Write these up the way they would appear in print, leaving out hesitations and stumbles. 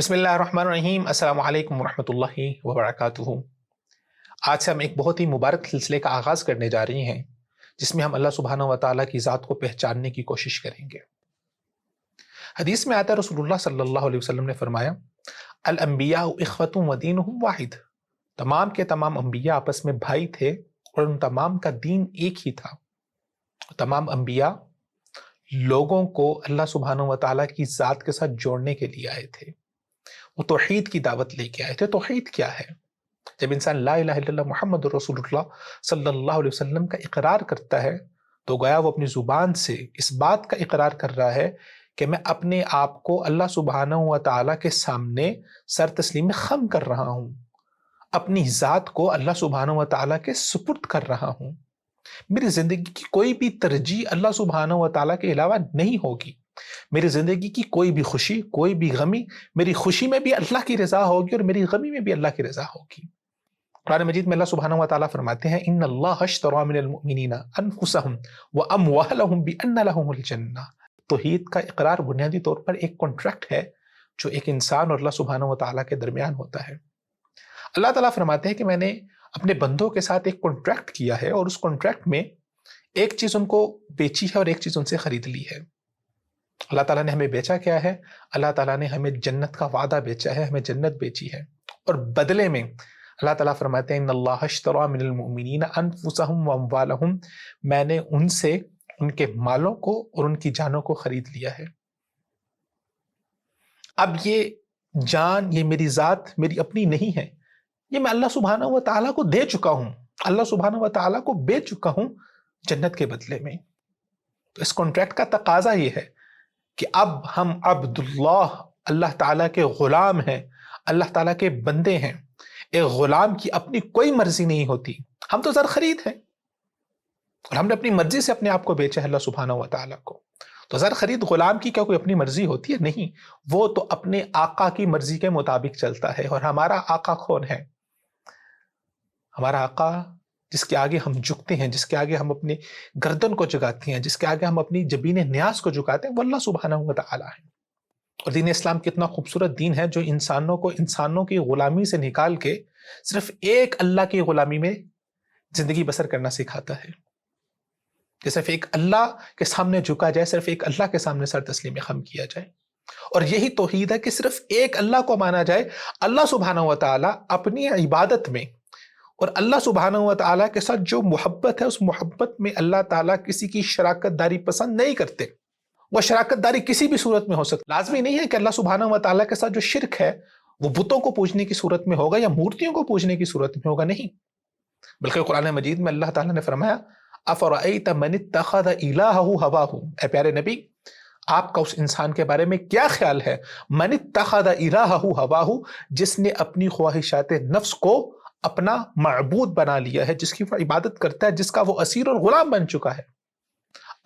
بسم اللہ الرحمن الرحیم۔ السلام علیکم ورحمۃ اللہ وبرکاتہ۔ آج سے ہم ایک بہت ہی مبارک سلسلے کا آغاز کرنے جا رہے ہیں جس میں ہم اللہ سبحانہ و تعالیٰ کی ذات کو پہچاننے کی کوشش کریں گے۔ حدیث میں آتا ہے، رسول اللہ صلی اللہ علیہ وسلم نے فرمایا، الانبیاء اخوۃ و دینہم واحد۔ تمام کے تمام انبیاء آپس میں بھائی تھے اور ان تمام کا دین ایک ہی تھا۔ تمام انبیاء لوگوں کو اللہ سبحانہ و تعالیٰ کی ذات کے ساتھ جوڑنے کے لیے آئے تھے، وہ توحید کی دعوت لے کے آئے تھے۔ توحید کیا ہے؟ جب انسان لا الہ الا اللہ محمد رسول اللہ صلی اللہ علیہ وسلم کا اقرار کرتا ہے تو گویا وہ اپنی زبان سے اس بات کا اقرار کر رہا ہے کہ میں اپنے آپ کو اللہ سبحانہ و تعالیٰ کے سامنے سر تسلیم خم کر رہا ہوں، اپنی ذات کو اللہ سبحانہ و تعالیٰ کے سپرد کر رہا ہوں۔ میری زندگی کی کوئی بھی ترجیح اللہ سبحانہ و تعالیٰ کے علاوہ نہیں ہوگی۔ میری زندگی کی کوئی بھی خوشی، کوئی بھی غمی، میری خوشی میں بھی اللہ کی رضا ہوگی اور میری غمی میں بھی اللہ کی رضا ہوگی۔ قرآن مجید میں اللہ سبحانہ و تعالیٰ فرماتے ہیں، ان اللہ اشتری من المؤمنین انفسهم واموالهم بان لهم الجنہ۔ توحید کا اقرار بنیادی طور پر ایک کانٹریکٹ ہے جو ایک انسان اور اللہ سبحانہ و تعالیٰ کے درمیان ہوتا ہے۔ اللہ تعالیٰ فرماتے ہیں کہ میں نے اپنے بندوں کے ساتھ ایک کانٹریکٹ کیا ہے اور اس کانٹریکٹ میں ایک چیز ان کو بیچی ہے اور ایک چیز ان سے خرید لی ہے۔ اللہ تعالیٰ نے ہمیں بیچا کیا ہے؟ اللہ تعالیٰ نے ہمیں جنت کا وعدہ بیچا ہے، ہمیں جنت بیچی ہے، اور بدلے میں اللہ تعالیٰ فرماتے ہیں، ان اللہ اشتری من المؤمنین انفسهم واموالهم، میں نے ان سے ان کے مالوں کو اور ان کی جانوں کو خرید لیا ہے۔ اب یہ جان، یہ میری ذات میری اپنی نہیں ہے، یہ میں اللہ سبحانہ و تعالیٰ کو دے چکا ہوں، اللہ سبحانہ و تعالیٰ کو بیچ چکا ہوں جنت کے بدلے میں۔ تو اس کانٹریکٹ کا تقاضا یہ ہے کہ اب ہم عبداللہ، اللہ تعالیٰ کے غلام ہیں، اللہ تعالیٰ کے بندے ہیں۔ ایک غلام کی اپنی کوئی مرضی نہیں ہوتی، ہم تو زر خرید ہیں اور ہم نے اپنی مرضی سے اپنے آپ کو بیچا ہے اللہ سبحانہ و تعالیٰ کو۔ تو زر خرید غلام کی کیا کوئی اپنی مرضی ہوتی ہے؟ نہیں، وہ تو اپنے آقا کی مرضی کے مطابق چلتا ہے۔ اور ہمارا آقا کون ہے؟ ہمارا آقا جس کے آگے ہم جھکتے ہیں، جس کے آگے ہم اپنی گردن کو جھکاتے ہیں، جس کے آگے ہم اپنی جبین نیاز کو جھکاتے ہیں، وہ اللہ سبحانہ و تعالیٰ ہے۔ اور دین اسلام کتنا خوبصورت دین ہے جو انسانوں کو انسانوں کی غلامی سے نکال کے صرف ایک اللہ کی غلامی میں زندگی بسر کرنا سکھاتا ہے، کہ صرف ایک اللہ کے سامنے جھکا جائے، صرف ایک اللہ کے سامنے سر تسلیم خم کیا جائے۔ اور یہی توحید ہے کہ صرف ایک اللہ کو مانا جائے، اللہ سبحانہ و تعالیٰ اپنی عبادت میں، اور اللہ سبحانہ و تعالیٰ کے ساتھ جو محبت ہے اس محبت میں اللہ تعالیٰ کسی کی شراکت داری پسند نہیں کرتے۔ وہ شراکت داری کسی بھی صورت میں ہو سکتی، لازمی نہیں ہے کہ اللہ سبحانہ و تعالیٰ کے ساتھ جو شرک ہے وہ بتوں کو پوجنے کی صورت میں ہوگا یا مورتیوں کو پوجنے کی صورت میں ہوگا، نہیں، بلکہ قرآن مجید میں اللہ تعالیٰ نے فرمایا، افرأیت من اتخذ الہہ ہواہ، اے پیارے نبی آپ کا اس انسان کے بارے میں کیا خیال ہے؟ من اتخذ الہہ ہواہ، جس نے اپنی خواہشات نفس کو اپنا معبود بنا لیا ہے، جس کی وہ عبادت کرتا ہے، جس کا وہ اسیر اور غلام بن چکا ہے۔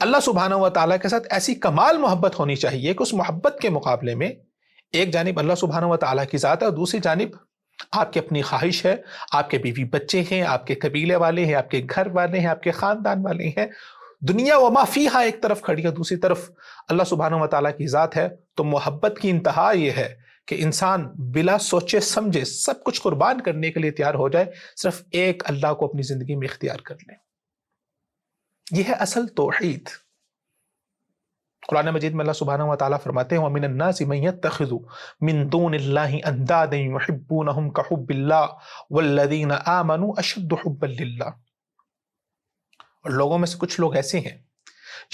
اللہ سبحانہ و تعالیٰ کے ساتھ ایسی کمال محبت ہونی چاہیے کہ اس محبت کے مقابلے میں ایک جانب اللہ سبحانہ و تعالیٰ کی ذات ہے اور دوسری جانب آپ کی اپنی خواہش ہے، آپ کے بیوی بچے ہیں، آپ کے قبیلے والے ہیں، آپ کے گھر والے ہیں، آپ کے خاندان والے ہیں، دنیا وما فیہا ایک طرف کھڑی ہے، دوسری طرف اللہ سبحانہ و تعالیٰ کی ذات ہے۔ تو محبت کی انتہا یہ ہے کہ انسان بلا سوچے سمجھے سب کچھ قربان کرنے کے لیے تیار ہو جائے، صرف ایک اللہ کو اپنی زندگی میں اختیار کر لے۔ یہ ہے اصل توحید۔ قرآن مجید میں اللہ سبحانہ و تعالیٰ فرماتے ہیں، وَمِنَ النَّاسِ مَن يَتَّخِذُ مِن دُونِ اللَّهِ أَندَادًا يُحِبُّونَهُمْ كَحُبِّ اللَّهِ وَالَّذِينَ آمَنُوا أَشَدُّ حُبًّا لِلَّهِ۔ اور لوگوں میں سے کچھ لوگ ایسے ہیں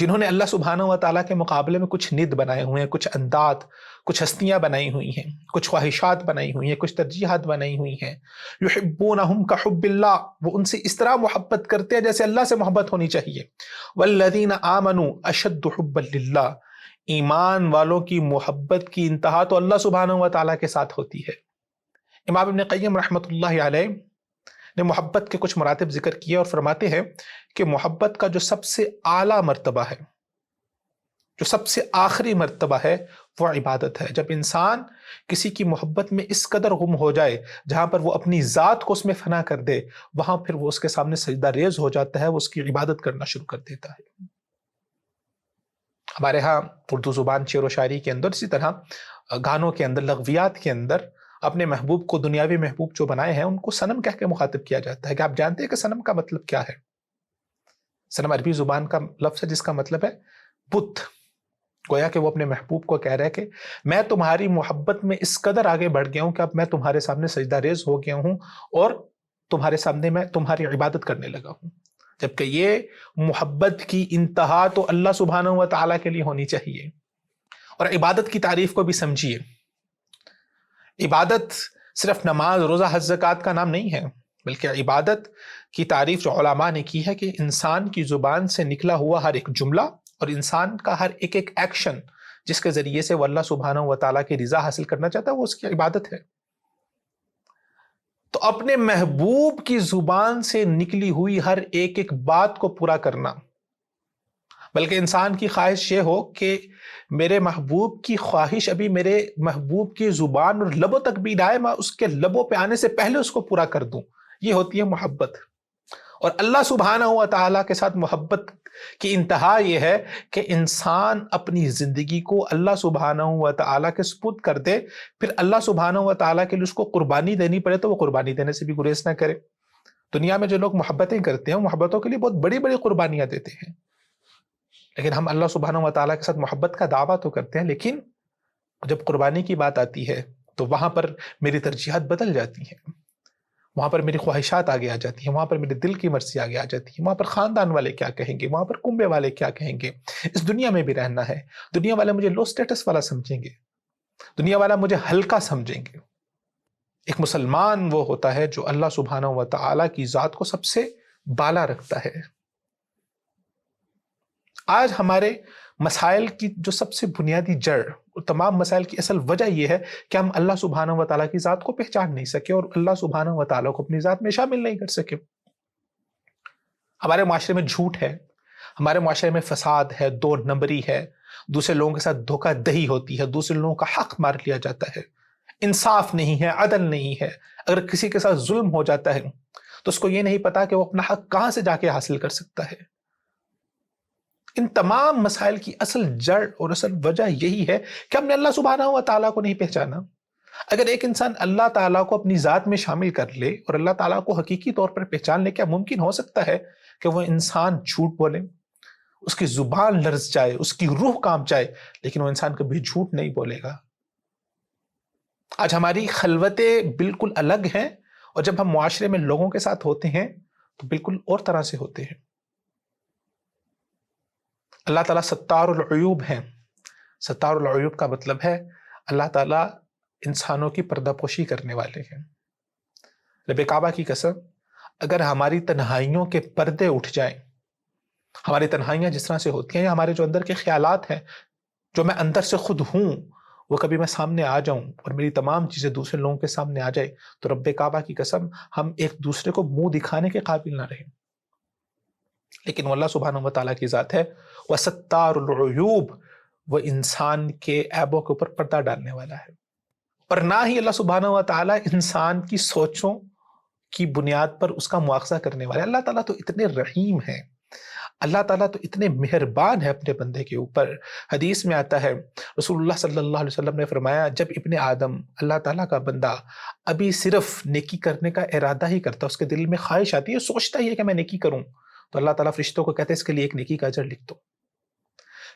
جنہوں نے اللہ سبحانہ و تعالیٰ کے مقابلے میں کچھ ند بنائے ہوئے ہیں، کچھ انداد، کچھ ہستیاں بنائی ہوئی ہیں، کچھ خواہشات بنائی ہوئی ہیں، کچھ ترجیحات بنائی ہوئی ہیں۔ یحبونہم کحب اللہ، وہ ان سے اس طرح محبت کرتے ہیں جیسے اللہ سے محبت ہونی چاہیے۔ والذین آمنوا اشد حبا للہ، ایمان والوں کی محبت کی انتہا تو اللہ سبحانہ و تعالیٰ کے ساتھ ہوتی ہے۔ امام ابن قیم رحمۃ اللہ علیہ نے محبت کے کچھ مراتب ذکر کیے اور فرماتے ہیں کہ محبت کا جو سب سے اعلیٰ مرتبہ ہے، جو سب سے آخری مرتبہ ہے، وہ عبادت ہے۔ جب انسان کسی کی محبت میں اس قدر گم ہو جائے جہاں پر وہ اپنی ذات کو اس میں فنا کر دے، وہاں پھر وہ اس کے سامنے سجدہ ریز ہو جاتا ہے، وہ اس کی عبادت کرنا شروع کر دیتا ہے۔ ہمارے ہاں اردو زبان شعر و شاعری کے اندر اسی طرح گانوں کے اندر، لغویات کے اندر اپنے محبوب کو، دنیاوی محبوب جو بنائے ہیں، ان کو صنم کہہ کے مخاطب کیا جاتا ہے کہ آپ جانتے ہیں کہ صنم کا مطلب کیا ہے؟ صنم عربی زبان کا لفظ ہے جس کا مطلب ہے بت۔ گویا کہ وہ اپنے محبوب کو کہہ رہے کہ میں تمہاری محبت میں اس قدر آگے بڑھ گیا ہوں کہ اب میں تمہارے سامنے سجدہ ریز ہو گیا ہوں اور تمہارے سامنے میں تمہاری عبادت کرنے لگا ہوں۔ جبکہ یہ محبت کی انتہا تو اللہ سبحانہ و تعالیٰ کے لیے ہونی چاہیے۔ اور عبادت کی تعریف کو بھی سمجھیے۔ عبادت صرف نماز، روزہ، حج، زکوٰۃ کا نام نہیں ہے، بلکہ عبادت کی تعریف جو علماء نے کی ہے کہ انسان کی زبان سے نکلا ہوا ہر ایک جملہ اور انسان کا ہر ایک ایکشن جس کے ذریعے سے وہ اللہ سبحانہ و تعالیٰ کی رضا حاصل کرنا چاہتا ہے، وہ اس کی عبادت ہے۔ تو اپنے محبوب کی زبان سے نکلی ہوئی ہر ایک ایک بات کو پورا کرنا، بلکہ انسان کی خواہش یہ ہو کہ میرے محبوب کی خواہش ابھی میرے محبوب کی زبان اور لبوں تک بھی نہ آئے، میں اس کے لبوں پہ آنے سے پہلے اس کو پورا کر دوں، یہ ہوتی ہے محبت۔ اور اللہ سبحانہ و تعالیٰ کے ساتھ محبت کی انتہا یہ ہے کہ انسان اپنی زندگی کو اللہ سبحانہ و تعالیٰ کے سپرد کر دے، پھر اللہ سبحانہ و تعالیٰ کے لیے اس کو قربانی دینی پڑے تو وہ قربانی دینے سے بھی گریز نہ کرے۔ دنیا میں جو لوگ محبتیں کرتے ہیں، محبتوں کے لیے بہت بڑی بڑی قربانیاں دیتے ہیں، لیکن ہم اللہ سبحانہ و تعالیٰ کے ساتھ محبت کا دعویٰ تو کرتے ہیں، لیکن جب قربانی کی بات آتی ہے تو وہاں پر میری ترجیحات بدل جاتی ہیں، وہاں پر میری خواہشات آگے آ جاتی ہیں، وہاں پر میرے دل کی مرضی آگے آ جاتی ہے، وہاں پر خاندان والے کیا کہیں گے، وہاں پر کنبے والے کیا کہیں گے، اس دنیا میں بھی رہنا ہے، دنیا والے مجھے لو سٹیٹس والا سمجھیں گے، دنیا والا مجھے ہلکا سمجھیں گے۔ ایک مسلمان وہ ہوتا ہے جو اللہ سبحانہ و تعالیٰ کی ذات کو سب سے بالا رکھتا ہے۔ آج ہمارے مسائل کی جو سب سے بنیادی جڑ اور تمام مسائل کی اصل وجہ یہ ہے کہ ہم اللہ سبحانہ و تعالیٰ کی ذات کو پہچان نہیں سکے اور اللہ سبحانہ و تعالیٰ کو اپنی ذات میں شامل نہیں کر سکے۔ ہمارے معاشرے میں جھوٹ ہے، ہمارے معاشرے میں فساد ہے، دو نمبری ہے، دوسرے لوگوں کے ساتھ دھوکہ دہی ہوتی ہے، دوسرے لوگوں کا حق مار لیا جاتا ہے، انصاف نہیں ہے، عدل نہیں ہے۔ اگر کسی کے ساتھ ظلم ہو جاتا ہے تو اس کو یہ نہیں پتا کہ وہ اپنا حق کہاں سے جا کے حاصل کر سکتا ہے۔ ان تمام مسائل کی اصل جڑ اور اصل وجہ یہی ہے کہ ہم نے اللہ سبحانہ و تعالیٰ کو نہیں پہچانا۔ اگر ایک انسان اللہ تعالیٰ کو اپنی ذات میں شامل کر لے اور اللہ تعالیٰ کو حقیقی طور پر پہچان لے، کیا ممکن ہو سکتا ہے کہ وہ انسان جھوٹ بولے، اس کی زبان لرز جائے، اس کی روح کانپ جائے، لیکن وہ انسان کبھی جھوٹ نہیں بولے گا۔ آج ہماری خلوتیں بالکل الگ ہیں، اور جب ہم معاشرے میں لوگوں کے ساتھ ہوتے ہیں تو بالکل اور طرح سے ہوتے ہیں۔ اللہ تعالیٰ ستار العیوب ہیں۔ ستار العیوب کا مطلب ہے اللہ تعالیٰ انسانوں کی پردہ پوشی کرنے والے ہیں۔ رب کعبہ کی قسم، اگر ہماری تنہائیوں کے پردے اٹھ جائیں، ہماری تنہائیاں جس طرح سے ہوتی ہیں، یا ہمارے جو اندر کے خیالات ہیں، جو میں اندر سے خود ہوں، وہ کبھی میں سامنے آ جاؤں اور میری تمام چیزیں دوسرے لوگوں کے سامنے آ جائے، تو رب کعبہ کی قسم ہم ایک دوسرے کو منہ دکھانے کے قابل نہ رہیں۔ لیکن وہ اللہ سبحانہ و تعالیٰ کی ذات ہے، وَسَتَّارُ الْعُیُوب، وہ انسان کے عیبوں کے اوپر پردہ ڈالنے والا ہے۔ اور نہ ہی اللہ سبحانہ و تعالیٰ انسان کی سوچوں کی بنیاد پر اس کا مواخذہ کرنے والا ہے۔ اللہ تعالیٰ تو اتنے رحیم ہیں، اللہ تعالیٰ تو اتنے مہربان ہے اپنے بندے کے اوپر۔ حدیث میں آتا ہے، رسول اللہ صلی اللہ علیہ وسلم نے فرمایا، جب ابن آدم، اللہ تعالیٰ کا بندہ، ابھی صرف نیکی کرنے کا ارادہ ہی کرتا، اس کے دل میں خواہش آتی ہے، سوچتا ہی ہے کہ میں نیکی کروں، تو اللہ تعالیٰ فرشتوں کو کہتے ہیں اس کے لیے ایک نیکی کا اجر لکھ دو۔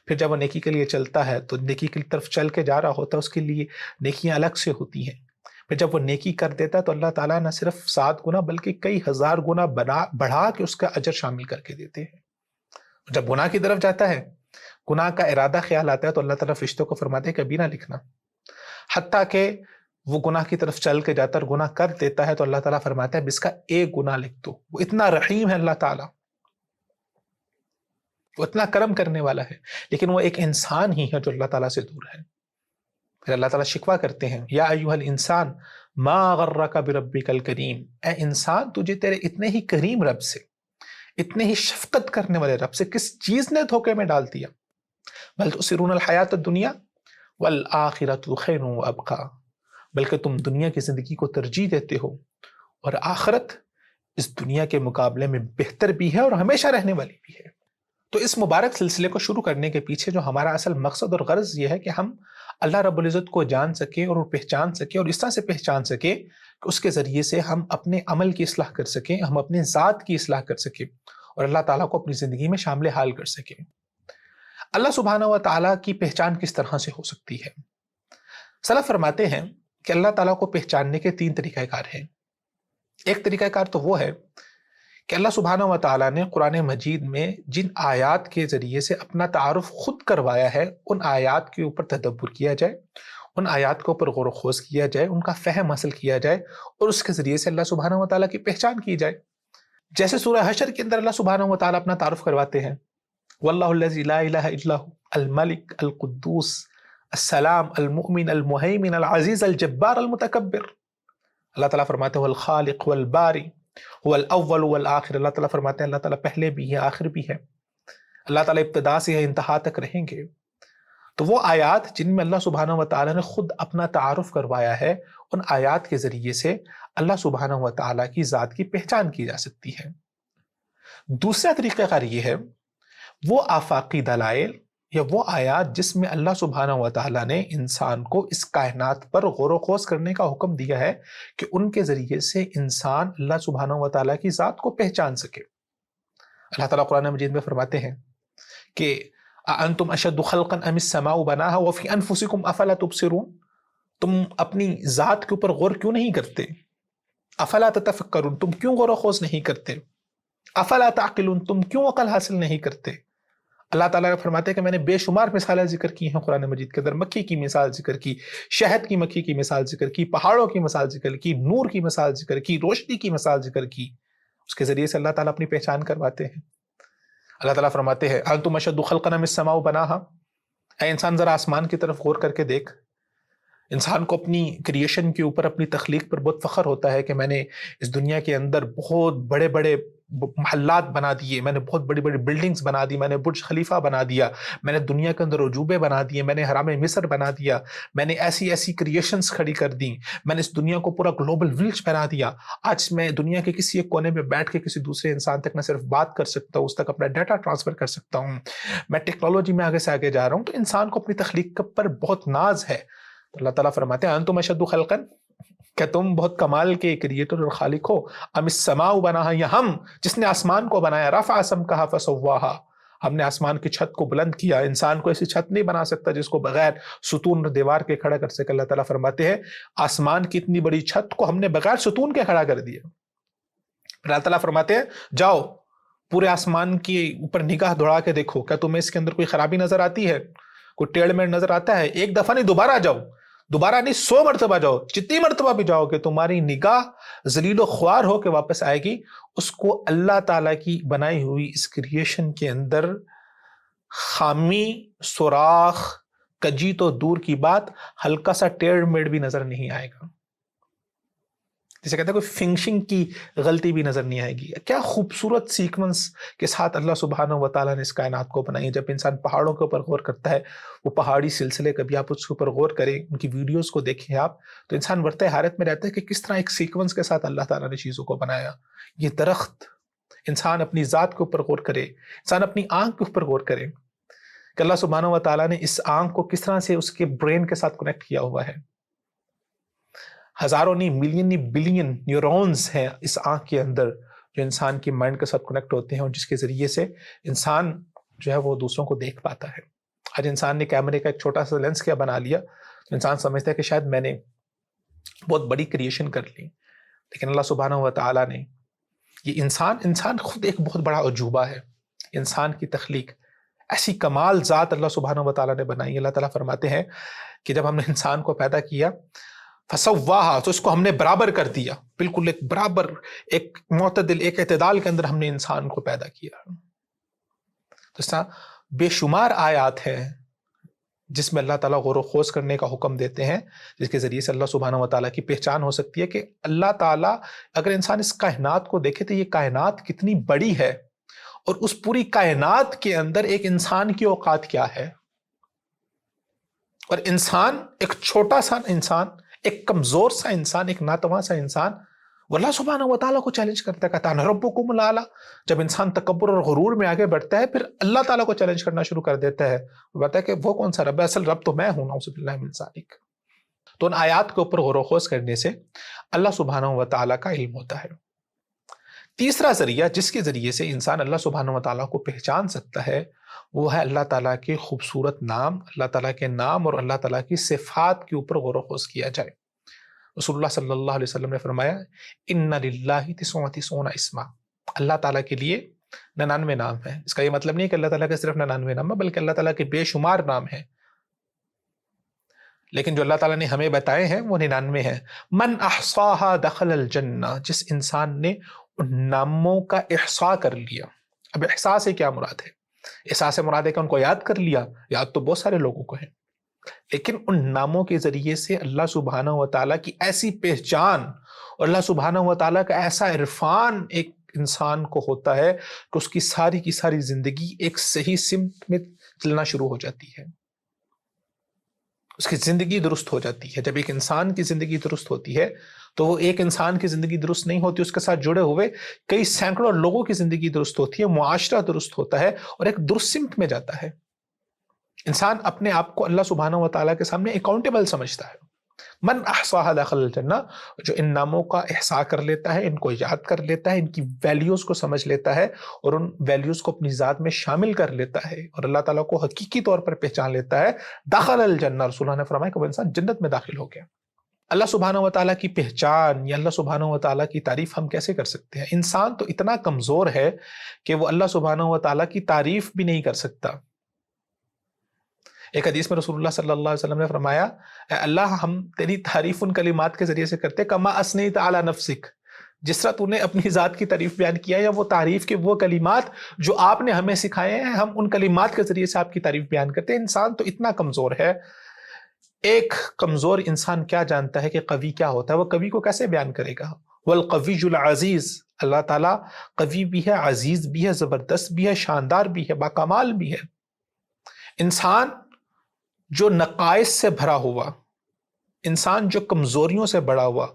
پھر جب وہ نیکی کے لیے چلتا ہے تو نیکی کی طرف چل کے جا رہا ہوتا ہے، اس کے لیے نیکیاں الگ سے ہوتی ہیں۔ پھر جب وہ نیکی کر دیتا ہے تو اللہ تعالیٰ نہ صرف 7 گنا بلکہ کئی ہزار گنا بڑھا کے اس کا اجر شامل کر کے دیتے ہیں۔ جب گناہ کی طرف جاتا ہے، گناہ کا ارادہ خیال آتا ہے، تو اللہ تعالیٰ فرشتوں کو فرماتے ہیں کبھی نہ لکھنا۔ حتیٰ کہ وہ گناہ کی طرف چل کے جاتا ہے اور گناہ کر دیتا ہے تو اللہ تعالیٰ فرماتا ہے اب اس کا ایک گناہ لکھ دو۔ وہ اتنا رحیم ہے اللہ تعالیٰ، وہ اتنا کرم کرنے والا ہے، لیکن وہ ایک انسان ہی ہے جو اللہ تعالیٰ سے دور ہے۔ پھر اللہ تعالیٰ شکوہ کرتے ہیں، یا ایھا الانسان ما غرک بربک الکریم، اے انسان تجھے تیرے اتنے ہی کریم رب سے، اتنے ہی شفقت کرنے والے رب سے کس چیز نے دھوکے میں ڈال دیا؟ بل تؤثرون الحیات الدنیا والآخرۃ خیر وابقی، بلکہ تم دنیا کی زندگی کو ترجیح دیتے ہو اور آخرت اس دنیا کے مقابلے میں بہتر بھی ہے اور ہمیشہ رہنے والی بھی ہے۔ تو اس مبارک سلسلے کو شروع کرنے کے پیچھے جو ہمارا اصل مقصد اور غرض یہ ہے کہ ہم اللہ رب العزت کو جان سکے اور پہچان سکے، اور اس طرح سے پہچان سکے کہ اس کے ذریعے سے ہم اپنے عمل کی اصلاح کر سکیں، ہم اپنے ذات کی اصلاح کر سکیں اور اللہ تعالیٰ کو اپنی زندگی میں شامل حال کر سکیں۔ اللہ سبحانہ و تعالیٰ کی پہچان کس طرح سے ہو سکتی ہے؟ سلف فرماتے ہیں کہ اللہ تعالیٰ کو پہچاننے کے 3 طریقہ کار ہیں۔ ایک طریقہ کار تو وہ ہے کہ اللہ سبحانہ و تعالیٰ نے قرآن مجید میں جن آیات کے ذریعے سے اپنا تعارف خود کروایا ہے، ان آیات کے اوپر تدبر کیا جائے، ان آیات کے اوپر غور و خوض کیا جائے، ان کا فہم حاصل کیا جائے اور اس کے ذریعے سے اللہ سبحانہ و تعالیٰ کی پہچان کی جائے۔ جیسے سورہ حشر کے اندر اللہ سبحانہ و تعالیٰ اپنا تعارف کرواتے ہیں، واللہ الذی لا الہ الا هو الملک القدوس السلام المؤمن المہیمن العزیز الجبار المتکبر۔ اللہ تعالیٰ فرماتے ہیں والخالق والباری هو الاول والآخر۔ اللہ تعالیٰ فرماتے ہیں اللہ تعالیٰ پہلے بھی ہے، آخر بھی ہے، اللہ تعالیٰ ابتدا سے ہے، انتہا تک رہیں گے۔ تو وہ آیات جن میں اللہ سبحانہ و تعالیٰ نے خود اپنا تعارف کروایا ہے، ان آیات کے ذریعے سے اللہ سبحانہ و تعالیٰ کی ذات کی پہچان کی جا سکتی ہے۔ دوسرا طریقہ کار یہ ہے، وہ آفاقی دلائل یا وہ آیات جس میں اللہ سبحانہ و تعالیٰ نے انسان کو اس کائنات پر غور و خوض کرنے کا حکم دیا ہے کہ ان کے ذریعے سے انسان اللہ سبحانہ و تعالیٰ کی ذات کو پہچان سکے۔ اللہ تعالیٰ قرآن مجید میں فرماتے ہیں کہ أَأَنْتُمْ أَشَدُّ خَلْقًا أَمِ السَّمَاءُ بَنَاهَا وَفِي أَنفُسِكُمْ أَفَلَا تُبْصِرُونَ۔ تم اپنی ذات کے اوپر غور کیوں نہیں کرتے؟ افلا تتفکرون، تم کیوں غور و خوض نہیں کرتے؟ افلا تعقلون، تم کیوں عقل حاصل نہیں کرتے؟ اللہ تعالیٰ نے فرماتے ہیں کہ میں نے بے شمار مثالیں ذکر کی ہیں قرآن مجید کے اندر، مکھی کی مثال ذکر کی، شہد کی مکھی کی مثال ذکر کی، پہاڑوں کی مثال ذکر کی، نور کی مثال ذکر کی، روشنی کی مثال ذکر کی۔ اس کے ذریعے سے اللہ تعالیٰ اپنی پہچان کرواتے ہیں۔ اللہ تعالیٰ فرماتے ہیں انتم اشد خلقا من السماء بناها، اے انسان ذرا آسمان کی طرف غور کر کے دیکھ۔ انسان کو اپنی کریشن کے اوپر، اپنی تخلیق پر بہت فخر ہوتا ہے کہ میں نے اس دنیا کے اندر بہت بڑے بڑے محلات بنا دیے، میں نے بہت بڑی بڑی بلڈنگز بنا دی، میں نے برج خلیفہ بنا دیا، میں نے دنیا کے اندر عجوبے بنا دیے، میں نے حرام مصر بنا دیا، میں نے ایسی ایسی کریشنز کھڑی کر دی، میں نے اس دنیا کو پورا گلوبل ولیج بنا دیا۔ آج میں دنیا کے کسی ایک کونے میں بیٹھ کے کسی دوسرے انسان تک نہ صرف بات کر سکتا ہوں، اس تک اپنا ڈیٹا ٹرانسفر کر سکتا ہوں، میں ٹیکنالوجی میں آگے سے آگے جا رہا ہوں۔ تو انسان کو اپنی تخلیق پر بہت ناز ہے۔ تو اللہ تعالیٰ فرماتے ہیں انتم اشد خلقا، کہ تم بہت کمال کے کریٹر اور خالق ہو، ام السماء بناہا، یا ہم جس نے آسمان کو بنایا، رفع سمکہا فسواہا، ہم نے آسمان کی چھت کو بلند کیا۔ انسان کو ایسی چھت نہیں بنا سکتا جس کو بغیر ستون اور دیوار کے کھڑا کر سکے۔ اللہ تعالیٰ فرماتے ہیں آسمان کی اتنی بڑی چھت کو ہم نے بغیر ستون کے کھڑا کر دیا۔ اللہ تعالیٰ فرماتے ہیں جاؤ پورے آسمان کے اوپر نگاہ دوڑا کے دیکھو، کیا تمہیں اس کے اندر کوئی خرابی نظر آتی ہے، کوئی ٹیڑھ میڑھ نظر آتا ہے؟ ایک دفعہ نہیں، دوبارہ جاؤ، دوبارہ نہیں 100 مرتبہ جاؤ، جتنی مرتبہ بھی جاؤ کہ تمہاری نگاہ ذلیل و خوار ہو کے واپس آئے گی، اس کو اللہ تعالیٰ کی بنائی ہوئی اس کریشن کے اندر خامی، سوراخ، کجی تو دور کی بات، ہلکا سا ٹیڑھ میڑھ بھی نظر نہیں آئے گا، جسے کہتے ہیں کوئی فنکشنگ کی غلطی بھی نظر نہیں آئے گی۔ کیا خوبصورت سیکوینس کے ساتھ اللہ سبحانہ و تعالیٰ نے اس کائنات کو بنائی ہے۔ جب انسان پہاڑوں کے اوپر غور کرتا ہے، وہ پہاڑی سلسلے، کبھی آپ اس کے اوپر غور کریں، ان کی ویڈیوز کو دیکھیں آپ، تو انسان ورطۂ حیرت میں رہتا ہے کہ کس طرح ایک سیکوینس کے ساتھ اللہ تعالیٰ نے چیزوں کو بنایا۔ یہ درخت، انسان اپنی ذات کے اوپر غور کرے، انسان اپنی آنکھ کے اوپر غور کرے کہ اللہ سبحانہ و تعالیٰ نے اس آنکھ کو کس طرح سے اس کے برین کے ساتھ کنیکٹ کیا ہوا ہے۔ ہزاروں نہیں، ملین نہیں، بلین نیورونز ہیں اس آنکھ کے اندر جو انسان کی مائنڈ کے ساتھ کنیکٹ ہوتے ہیں، اور جس کے ذریعے سے انسان جو ہے وہ دوسروں کو دیکھ پاتا ہے۔ آج انسان نے کیمرے کا ایک چھوٹا سا لینس کیا بنا لیا تو انسان سمجھتا ہے کہ شاید میں نے بہت بڑی کریشن کر لی، لیکن اللہ سبحانہ و تعالیٰ نے یہ انسان خود ایک بہت بڑا عجوبہ ہے۔ انسان کی تخلیق، ایسی کمال ذات اللہ سبحانہ و تعالیٰ نے بنائی۔ اللہ تعالیٰ فرماتے ہیں کہ جب ہم نے انسان کو پیدا کیا فسواہا، تو اس کو ہم نے برابر کر دیا، بالکل ایک برابر، ایک معتدل، ایک اعتدال کے اندر ہم نے انسان کو پیدا کیا۔ تو اس طرح بے شمار آیات ہیں جس میں اللہ تعالیٰ غور و خوض کرنے کا حکم دیتے ہیں، جس کے ذریعے سے اللہ سبحانہ و تعالیٰ کی پہچان ہو سکتی ہے کہ اللہ تعالیٰ، اگر انسان اس کائنات کو دیکھے تو یہ کائنات کتنی بڑی ہے، اور اس پوری کائنات کے اندر ایک انسان کی اوقات کیا ہے، اور انسان ایک چھوٹا سا انسان، ایک کمزور سا انسان، ایک ناتواں سا انسان، وہ اللہ سبحانہ و تعالیٰ کو چیلنج کرتا ہے، کہتا ہے ربکم الاعلی۔ جب انسان تکبر اور غرور میں آگے بڑھتا ہے، پھر اللہ تعالیٰ کو چیلنج کرنا شروع کر دیتا ہے، وہ کہتا ہے کہ وہ کون سا رب ہے، اصل رب تو میں ہوں، نعوذ باللہ من ذالک۔ تو ان آیات کے اوپر غور و خوض کرنے سے اللہ سبحانہ و تعالیٰ کا علم ہوتا ہے۔ تیسرا ذریعہ جس کے ذریعے سے انسان اللہ سبحانہ و تعالیٰ کو پہچان سکتا ہے، وہ ہے اللہ تعالیٰ کے خوبصورت نام، اللہ تعالیٰ کے نام اور اللہ تعالیٰ کی صفات کے اوپر غور و خوض کیا جائے۔ رسول اللہ صلی اللہ علیہ وسلم نے فرمایا ان للہ 99 اسما، اللہ تعالیٰ کے لیے 99 نام ہیں۔ اس کا یہ مطلب نہیں کہ اللہ تعالیٰ کے صرف 99 نام ہے، بلکہ اللہ تعالیٰ کے بے شمار نام ہیں، لیکن جو اللہ تعالیٰ نے ہمیں بتائے ہیں وہ 99 ہیں۔ من احصاها دخل الجنہ، جس انسان نے ان ناموں کا احصاء کر لیا۔ اب احصاء سے کیا مراد ہے؟ احصاء سے مراد ہے کہ ان کو یاد کر لیا، یاد تو بہت سارے لوگوں کو ہے، لیکن ان ناموں کے ذریعے سے اللہ سبحانہ و تعالیٰ کی ایسی پہچان اور اللہ سبحانہ و تعالیٰ کا ایسا عرفان ایک انسان کو ہوتا ہے کہ اس کی ساری زندگی ایک صحیح سمت میں چلنا شروع ہو جاتی ہے، اس کی زندگی درست ہو جاتی ہے۔ جب ایک انسان کی زندگی درست ہوتی ہے تو وہ ایک انسان کی زندگی درست نہیں ہوتی، اس کے ساتھ جڑے ہوئے کئی سینکڑوں لوگوں کی زندگی درست ہوتی ہے، معاشرہ درست ہوتا ہے اور ایک درست سمت میں جاتا ہے۔ انسان اپنے آپ کو اللہ سبحانہ و تعالیٰ کے سامنے اکاؤنٹیبل سمجھتا ہے۔ من احصاها دخل الجنہ، جو ان ناموں کا احصاء کر لیتا ہے، ان کو یاد کر لیتا ہے، ان کی ویلیوز کو سمجھ لیتا ہے اور ان ویلیوز کو اپنی ذات میں شامل کر لیتا ہے اور اللہ تعالیٰ کو حقیقی طور پر پہچان لیتا ہے، دخل الجنہ، رسول اللہ نے فرمایا کہ وہ انسان جنت میں داخل ہو گیا۔ اللہ سبحانہ و تعالیٰ کی پہچان یا اللہ سبحانہ و تعالیٰ کی تعریف ہم کیسے کر سکتے ہیں؟ انسان تو اتنا کمزور ہے کہ وہ اللہ سبحانہ و تعالیٰ کی تعریف بھی نہیں کر سکتا۔ ایک حدیث میں رسول اللہ صلی اللہ علیہ وسلم نے فرمایا اے اللہ، ہم تیری تعریف ان کلمات کے ذریعے سے کرتے کما اسنیت علی نفسک، جس طرح تو نے اپنی ذات کی تعریف بیان کیا، یا وہ تعریف کے وہ کلمات جو آپ نے ہمیں سکھائے ہیں، ہم ان کلمات کے ذریعے سے آپ کی تعریف بیان کرتے ہیں۔ انسان تو اتنا کمزور ہے۔ ایک کمزور انسان کیا جانتا ہے کہ قوی کیا ہوتا ہے؟ وہ قوی کو کیسے بیان کرے گا؟ والقوی العزیز، اللہ تعالیٰ قوی بھی ہے، عزیز بھی ہے، زبردست بھی ہے، شاندار بھی ہے، باکمال بھی ہے۔ انسان جو نقائص سے بھرا ہوا، انسان جو کمزوریوں سے بڑا ہوا،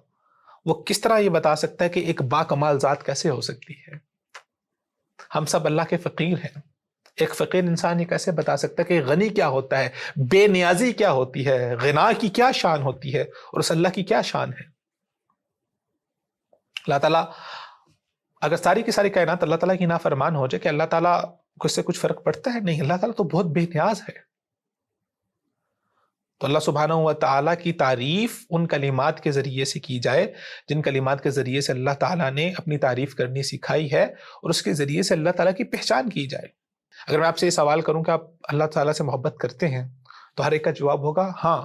وہ کس طرح یہ بتا سکتا ہے کہ ایک باکمال ذات کیسے ہو سکتی ہے؟ ہم سب اللہ کے فقیر ہیں۔ ایک فقیر انسان یہ کیسے بتا سکتا ہے کہ غنی کیا ہوتا ہے، بے نیازی کیا ہوتی ہے، غنا کی کیا شان ہوتی ہے اور اس اللہ کی کیا شان ہے؟ اللہ تعالیٰ اگر ساری کی ساری کائنات اللہ تعالیٰ کی نافرمان ہو جائے، کہ اللہ تعالیٰ کو اس سے کچھ فرق پڑتا ہے؟ نہیں، اللہ تعالیٰ تو بہت بے نیاز ہے۔ تو اللہ سبحانہ و تعالیٰ کی تعریف ان کلمات کے ذریعے سے کی جائے جن کلمات کے ذریعے سے اللہ تعالیٰ نے اپنی تعریف کرنی سکھائی ہے، اور اس کے ذریعے سے اللہ تعالیٰ کی پہچان کی جائے۔ اگر میں آپ سے یہ سوال کروں کہ آپ اللہ تعالیٰ سے محبت کرتے ہیں، تو ہر ایک کا جواب ہوگا ہاں۔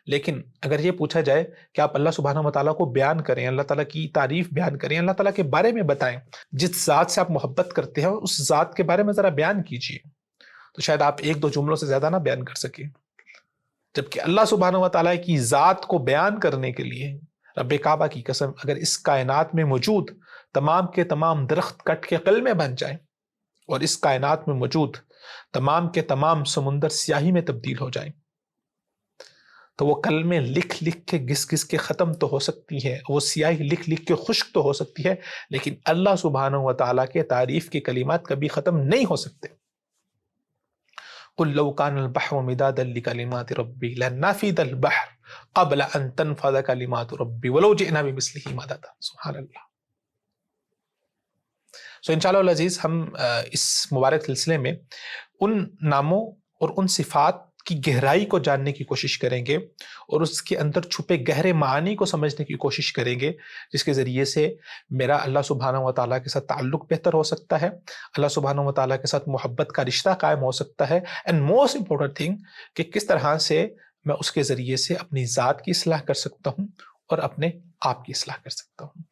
لیکن اگر یہ پوچھا جائے کہ آپ اللہ سبحانہ و تعالیٰ کو بیان کریں، اللہ تعالیٰ کی تعریف بیان کریں، اللہ تعالیٰ کے بارے میں بتائیں، جس ذات سے آپ محبت کرتے ہیں اس ذات کے بارے میں ذرا بیان کیجیے، تو شاید آپ ایک دو جملوں سے زیادہ نہ بیان کر سکیں۔ جبکہ اللہ سبحانہ و تعالیٰ کی ذات کو بیان کرنے کے لیے رب کعبہ کی قسم، اگر اس کائنات میں موجود تمام کے تمام درخت کٹ کے قلمے بن جائیں اور اس کائنات میں موجود تمام کے تمام سمندر سیاہی میں تبدیل ہو جائیں، تو وہ کلمے لکھ لکھ کے گھس گھس کے ختم تو ہو سکتی ہے، وہ سیاہی لکھ لکھ کے خشک تو ہو سکتی ہے، لیکن اللہ سبحانہ و تعالیٰ کے تعریف کے کلمات کبھی ختم نہیں ہو سکتے۔ قل لو كان البحر مدادا لكلمات ربي لنفد البحر قبل ان تنفذ كلمات ربي ولو جئنا بمثله مددا۔ سبحان اللہ۔ انشاءاللہ العزیز، ہم اس مبارک سلسلے میں ان ناموں اور ان صفات کی گہرائی کو جاننے کی کوشش کریں گے اور اس کے اندر چھپے گہرے معانی کو سمجھنے کی کوشش کریں گے، جس کے ذریعے سے میرا اللہ سبحانہ و تعالیٰ کے ساتھ تعلق بہتر ہو سکتا ہے، اللہ سبحانہ و تعالیٰ کے ساتھ محبت کا رشتہ قائم ہو سکتا ہے، اینڈ موسٹ امپورٹنٹ تھنگ کہ کس طرح سے میں اس کے ذریعے سے اپنی ذات کی اصلاح کر سکتا ہوں اور اپنے آپ کی اصلاح کر سکتا ہوں۔